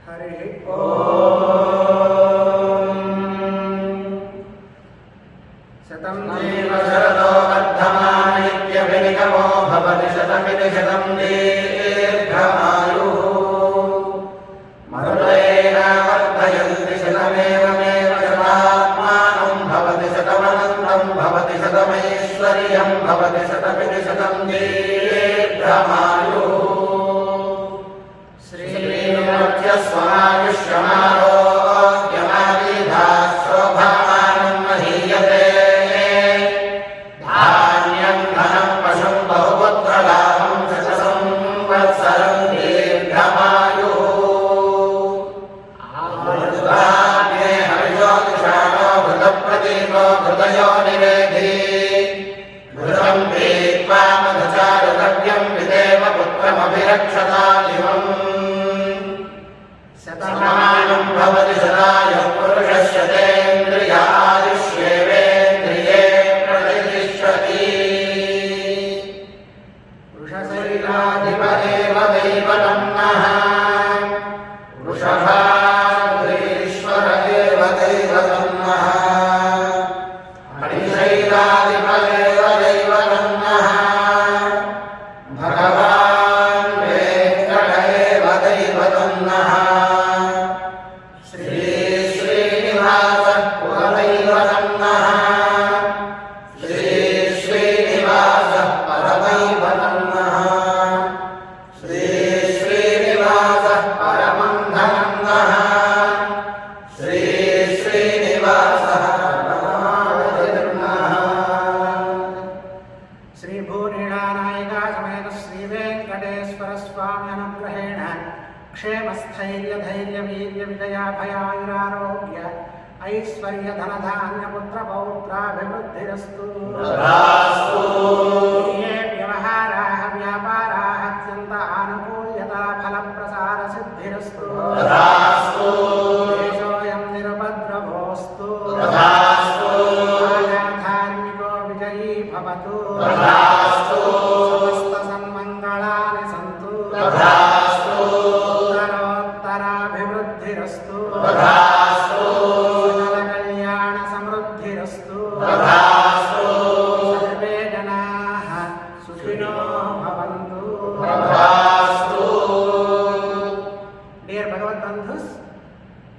हरि शतं जीव शरदो वर्धमान इत्यभिनिगमो भवति शतमिति शतं दीर्घमायुः मरुतेन वर्धयन्ति शतमेवमेव शतात्मानं भवति शतमनन्तं भवति शतमैश्वर्यं भवति शतमिति शतं दीर्घमायुः स्वायुष्यमारोग्यमाविधा शोभामानं महीयते धान्यं धनं पशुं बहुपुत्रलाभं शतसंवत्सरं दीर्घमायुः आयुर्दान्ये हरिजोतिषाणो घृतप्रतीको घृतयो निवेदी घृतं पीत्वा मधुचारुद्रव्यं विदेव पुत्रमभिरक्षता दिवम् शतमानं भवति शतायुः पुरुषस्य तेन्द्रियायुष्येवेन्द्रिये प्रतिष्ठति वृषशैलाधिपदेव दैवतन्नः वृषभाद्रीश्वर एव दैवतन्नः हरिशैलाधिपदेव दैवतन्नः भगवान् वेङ्कट एव दैवतन्नः क्षेमस्थैर्यधैर्यवीर्यविजयाभयायुरारोग्य ऐश्वर्य धनधान्य पुत्र पौत्राभिवृद्धिरस्तु ये व्यवहाराः व्यापाराः अत्यन्त आनुकूल्यता फलप्रसाद सिद्धिरस्तु देशोऽयं निरुपद्रवोऽस्तु धार्मिको विजयी भवतु समस्त सन्मङ्गलानि सन्तु उत्तरोत्तराभिवृद्धिरस्तु सकल कल्याण समृद्धिरस्तु सर्वे जनाः सुखिनो भवन्तु। Dear Bhagavad Bandhus,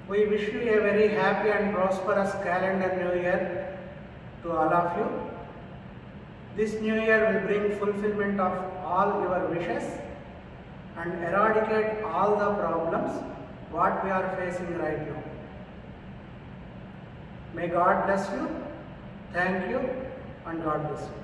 we wish you a very happy and prosperous calendar new year to all of you. This new year will bring fulfillment of all your wishes and eradicate all the problems what we are facing right now. May God bless you. Thank you and God bless you.